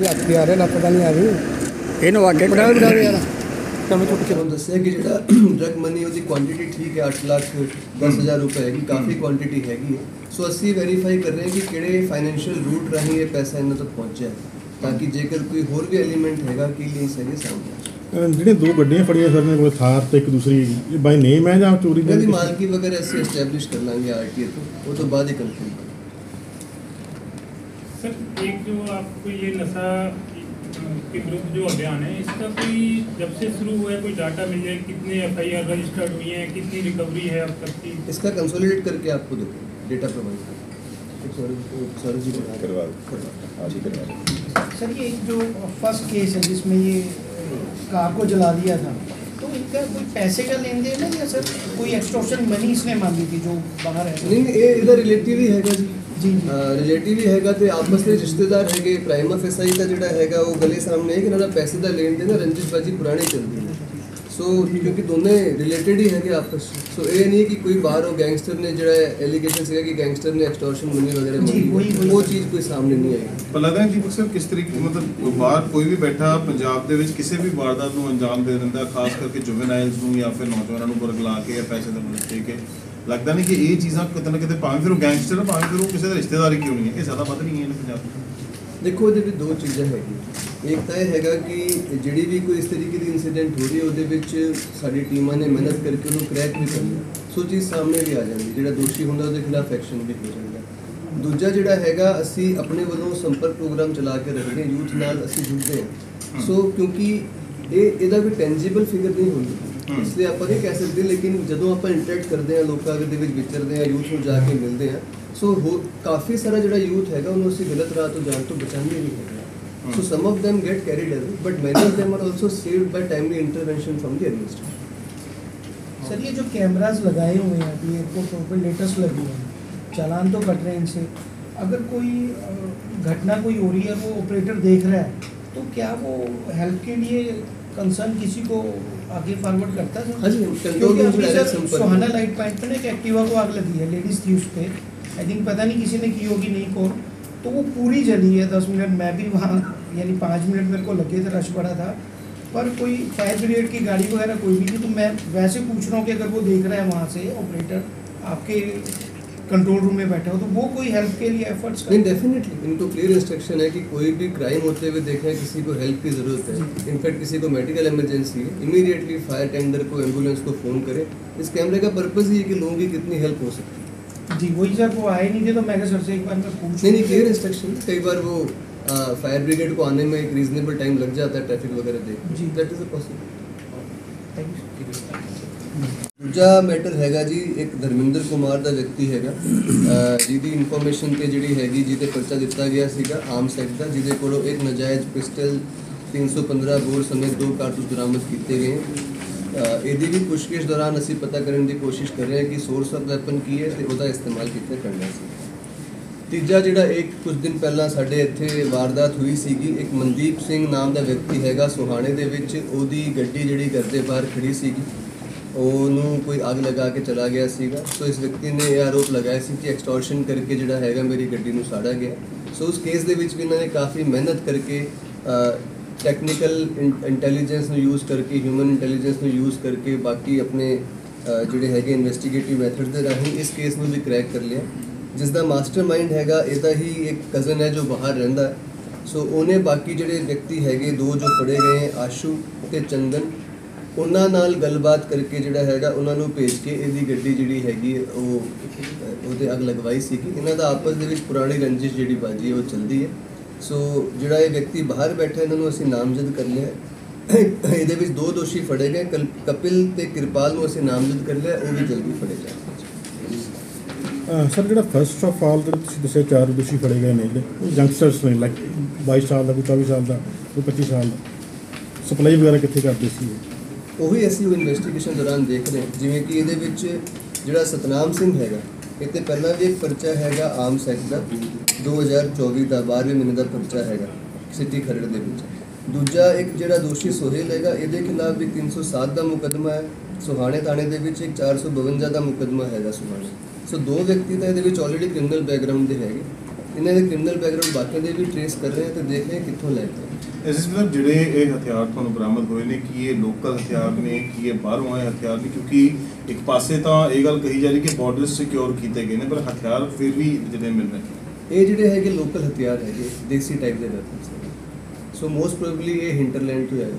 हत्थी आ रहे ना पता नहीं आ रही इन्हों आगे बढ़ा यार दसिया कि जो ड्रग मनी उसकी क्वांटिटी ठीक है 8,10,000 रुपये हैगी काफ़ी क्वांटिटी हैगी है सो असी वेरीफाई कर रहे हैं कि किहड़े फाइनैशियल रूट राही ये पैसा इन्हों तक पहुँचा है ताकि जेकर कोई होर भी एलीमेंट हैगा कि लिंक्स है सामने ਜਿਹੜੀਆਂ ਦੋ ਗੱਡੀਆਂ ਫੜੀਆਂ ਸਰ ਨੇ ਕੋਲ ਥਾਰ ਤੇ ਇੱਕ ਦੂਸਰੀ ਇਹ ਬਾਈ ਨੇਮ ਹੈ ਜਾਂ ਚੋਰੀ ਦੀ ਮਾਲਕੀ ਵਗੈरह ਅਸੀਂ ਐਸਟੈਬਲਿਸ਼ ਕਰ ਲਾਂਗੇ ਆਰਟੀਏ ਤੋਂ ਉਹ ਤੋਂ ਬਾਅਦ ਹੀ ਕੰਫਰਮ सर एक जो आपको ये नशा के विरुद्ध जो अभियान है इसका कोई जब से शुरू हुआ है कोई डाटा मिल जाए कितने FIR रजिस्टर्ड हुई हैं कितनी रिकवरी है अब तक की इसका कंसोलिडेट करके आपको देते हैं डेटा प्रोवाइड सर जी करवा सर ये जो फर्स्ट केस है जिसमें ये कार को जला दिया था तो इनका कोई पैसे का लेन देन है या सर कोई एक्सटॉर्शन मनी इसने मांगी थी जो बाहर है नहीं ये इधर रिलेटिव ही हैगा जी जी रिलेटिव ही हैगा तो आपस में रिश्तेदार है प्राइमा फेसाई का जोड़ा हैगा वो गले सामने है कि इन्होंने पैसे का लेन देन रंजिशबाजी पुरानी चलती है सो क्योंकि दोनों रिलेटेड ही है आपस सो ये नहीं कि कोई बाहर हो गैंगस्टर ने जो एलिगेशन है कि गैंगस्टर ने एक्सटॉर्शन मनी वगैरह मंगी वो चीज़ कोई सामने नहीं आई पर लगता है कि सर किस तरीके मतलब बाहर कोई भी बैठा पंजाब ਦੇ ਵਿੱਚ ਕਿਸੇ ਵੀ ਵਾਰਦਾਤ ਨੂੰ ਅੰਜਾਮ ਦੇ ਦਿੰਦਾ ਖਾਸ ਕਰਕੇ ਜੁਵੇਨਾਈਲਸ ਨੂੰ ਜਾਂ ਫਿਰ ਨੌਜਵਾਨਾਂ ਨੂੰ ਬਰਗਲਾ ਕੇ ਜਾਂ ਪੈਸੇ ਦਾ ਮਦਦ ਦੇ ਕੇ ਲੱਗਦਾ ਨਹੀਂ ਕਿ ਇਹ ਚੀਜ਼ਾਂ ਕਿਤੇ ਨਾ ਕਿਤੇ ਭਾਵੇਂ ਫਿਰ ਉਹ ਗੈਂਗਸਟਰ ਭਾਵੇਂ ਫਿਰ ਉਹ ਕਿਸੇ ਦਾ ਰਿਸ਼ਤੇਦਾਰ ਕਿਉਂ ਨਹੀਂ ਹੈ ਇਹ ਜ਼ਿਆਦਾ ਵੱਧ ਰਹੀਆਂ ਨੇ ਪੰਜਾਬ ਵਿੱਚ देखो ये दो चीज़ें हैगी एक तो हैगा कि जी भी कोई इस तरीके की इंसीडेंट हो रही है साड़ी टीमां ने मेहनत करके उन्होंने क्रैक भी करना सो चीज़ सामने भी आ जाती जो दोषी होंगे उसके खिलाफ एक्शन भी हो जाता दूजा जोड़ा हैगा असी अपने वालों संपर्क प्रोग्राम चला के रखते हैं यूथ नाल असी जुड़ते हैं सो क्योंकि ये कोई टेंजिबल फिगर नहीं होती इसलिए आप नहीं कह सकते लेकिन जो आप इंटरेक्ट करते हैं लोगों के विचरते हैं यूथ को जाके मिलते हैं सो काफ़ी सारा जो यूथ है उन्होंने उसी गलत राह तो जान तो बचाने नहीं है so some of them get carried away but many of them are also saved by timely intervention from the administration sir ये जो कैमरास लगाए हुए हैं अभी एयरपोर्ट पर लेटेस्ट लगे हैं चालान तो कट रहे हैं इनसे अगर कोई घटना कोई हो रही है वो ऑपरेटर देख रहा है तो क्या वो हेल्प के लिए कंसर्न किसी को आगे फॉरवर्ड करता है? हाँ जी क्योंकि अभी सर सुहाना लाइट पॉइंट पर ना एक एक्टिवा को आग लगी है लेडीज़ थी उस पर आई थिंक पता नहीं किसी ने की होगी नहीं कौन तो वो पूरी जली है 10 मिनट मैं भी वहाँ यानी 5 मिनट मेरे को लगे थे रश पड़ा था पर कोई फायर ब्रिगेड की गाड़ी वगैरह कोई भी नहीं तो मैं वैसे पूछ रहा हूँ कि अगर वो देख रहा है वहाँ से ऑपरेटर आपके कंट्रोल रूम में बैठा हो तो वो कोई हेल्प के लिए एफर्ट्स नहीं डेफिनेटली इनको क्लियर इंस्ट्रक्शन है कि कोई भी क्राइम होते हुए देखें किसी को हेल्प की ज़रूरत है इनफैक्ट किसी को मेडिकल इमरजेंसी है इमीडिएटली फायर टेंडर को एम्बुलेंस को फ़ोन करें इस कैमरे का पर्पज़ ही है कि लोगों की कितनी हेल्प हो सकती है जी वही सर वो आए नहीं थे तो मैं सर से एक बार मैं पूछ नहीं क्लियर इंस्ट्रक्शन कई बार वो फायर ब्रिगेड को आने में एक रीजनेबल टाइम लग जाता है ट्रैफिक वगैरह देख जी दैट इज पॉसिबल दूजा मैटर हैगा जी एक धर्मिंदर कुमार का व्यक्ति हैगा जिहदी इन्फॉर्मेशन ते जिहड़ी हैगी जिहते पर्चा दिता गया सीगा आर्म्स एक्ट का जिहदे कोलों एक नजायज़ पिस्टल 315 बोर समेत 2 कारतूस बरामद किए गए ਇਹਦੀ भी पुछगिछ दौरान असी पता करने की कोशिश कर रहे हैं कि सोर्स ऑफ वैपन की है तो उसका इस्तेमाल कितने करना सी तीजा जिहड़ा एक कुछ दिन पहला साडे इत्थे वारदात हुई सीगी एक मनदीप सिंह नाम का व्यक्ति हैगा सुहाने दे विच ओदी गड्डी जिहड़ी घर दे बाहर खड़ी सीगी ਉਹਨੂੰ कोई आग लगा के चला गया सीगा सो इस व्यक्ति ने यह आरोप लगाया सी कि एक्सटॉर्शन करके जिहड़ा हैगा मेरी गड्डी नूं साड़ा गया सो उस केस दे विच भी इन्होंने काफ़ी मेहनत करके टैक्नीकल इंटैलीजेंस में यूज़ करके ह्यूमन इंटैलीजेंस में यूज़ करके बाकी अपने जोड़े है इन्वेस्टिगेटिव मैथड के राही इस केस में भी क्रैक कर लिया जिसका मास्टर माइंड हैगा इहदा ही एक कज़न है जो बाहर रहिंदा है सो उन्हें बाकी जोड़े व्यक्ति हैगे दो जो फड़े गए हैं आशू ते चंदन उन्हां नाल गलबात करके जिहड़ा हैगा उन्हां नूं भेज के इहदी गड्डी जिहड़ी हैगी ओहदे अग लगवाई सीगी इन्हां दा आपस दे विच पुरानी रंजिश जिहड़ी बाजी है वो चलदी है सो जिहड़ा ये व्यक्ति बाहर बैठा इन्होंने असीं नामजद कर लिया ਇਹਦੇ ਵਿੱਚ ਦੋ ਦੋਸ਼ੀ ਫੜੇ ਗਏ ਕਪਿਲ ਤੇ ਕਿਰਪਾਲ ਨੂੰ ਅਸੀਂ ਨਾਮਜ਼ਦ ਕਰ ਲਿਆ ਉਹ ਵੀ ਜਲਦੀ ਫੜੇ ਜਾਣਗੇ ਸਰ ਜਿਹੜਾ ਫਸਟ ਆਫ ਆਲ ਦੇ ਤੁਸੀਂ ਦੱਸਿਆ 4 ਦੋਸ਼ੀ ਫੜੇ ਗਏ ਨੇ ਜਿਹੜੇ ਯੰਗਸਟਰਸ ਨੇ ਲਾਈਕ 22 ਸਾਲ ਦਾ ਕੋਈ 24 ਸਾਲ ਦਾ ਕੋਈ 25 ਸਾਲ ਦਾ ਸਪਲਾਈ ਵਗੈਰਾ ਕਿੱਥੇ ਕਰਦੇ ਸੀ ਉਹੀ ਅਸੀਂ ਉਹ ਇਨਵੈਸਟੀਗੇਸ਼ਨ ਦੌਰਾਨ ਦੇਖ ਰਹੇ ਜਿਵੇਂ ਕਿ ਇਹਦੇ ਵਿੱਚ ਜਿਹੜਾ ਸਤਨਾਮ ਸਿੰਘ ਹੈਗਾ ਇਹ ਤੇ ਪਹਿਲਾਂ ਵੀ ਇੱਕ ਪਰਚਾ ਹੈਗਾ ਆਰਮਸ ਐਕਟ ਦਾ 2024 ਦਾ 12ਵੇਂ ਮਹੀਨੇ ਦਾ ਪਰਚਾ ਹੈਗਾ ਸਿਟੀ ਖਰੜ ਦੇ ਵਿੱਚ ਦੂਜਾ ਇੱਕ ਜਿਹੜਾ ਦੋਸ਼ੀ ਸੋਹੇਲ ਹੈਗਾ ਇਹਦੇ ਖਿਲਾਫ ਵੀ 307 ਦਾ ਮੁਕੱਦਮਾ ਹੈ ਸੁਹਾਣੇ ਥਾਣੇ ਦੇ ਵਿੱਚ ਇੱਕ 452 ਦਾ ਮੁਕੱਦਮਾ ਹੈਗਾ ਸੁਹਾਣੇ ਸੋ ਦੋ ਵਿਅਕਤੀ ਤਾਂ ਇਹਦੇ ਵਿੱਚ ਆਲਰੇਡੀ ਕ੍ਰਿਮੀਨਲ ਬੈਕਗ੍ਰਾਉਂਡ ਦੇ ਹੈਗੇ ਇਹਨਾਂ ਦੇ ਕ੍ਰਿਮੀਨਲ ਬੈਕਗ੍ਰਾਉਂਡ ਬਾਕੀਆਂ ਦੇ ਵੀ ਟ੍ਰੇਸ ਕਰ ਰਹੇ ਹਾਂ ਤੇ ਦੇਖ ਰਹੇ ਹਾਂ ਕਿੱਥੋਂ ਲੈ ਕੇ ਆਏ। ਐਸਐਸਪੀ ਸਾਹਿਬ, ਜਿਹੜੇ ਇਹ ਹਥਿਆਰ ਤੁਹਾਨੂੰ ਬਰਾਮਦ ਹੋਏ ਨੇ, ਕੀ ਇਹ ਲੋਕਲ ਹਥਿਆਰ ਨੇ, ਕੀ ਇਹ ਬਾਹਰੋਂ ਆਏ ਹਥਿਆਰ ਨੇ? ਕਿਉਂਕਿ ਇੱਕ ਪਾਸੇ ਤਾਂ ਇਹ ਗੱਲ ਕਹੀ ਜਾ ਰਹੀ ਕਿ ਬਾਰਡਰ ਸਿਕਿਉਰ ਕੀਤੇ ਗਏ ਨੇ, ਪਰ ਹਥਿਆਰ ਫਿਰ ਵੀ ਜਿਹੜੇ ਮਿਲ ਰਹੇ ਇਹ ਜਿਹੜੇ ਹੈਗੇ ਲੋਕਲ ਹਥਿਆਰ ਹੈਗੇ, ਦੇਸੀ ਟਾਈਪ ਦੇ ਵੈਪਨਸ। ਸੋ ਮੋਸਟ ਪ੍ਰੋਬੇਬਲੀ ਇਹ ਹਿੰਟਰਲੈਂਡ ਤੋਂ ਆਏ।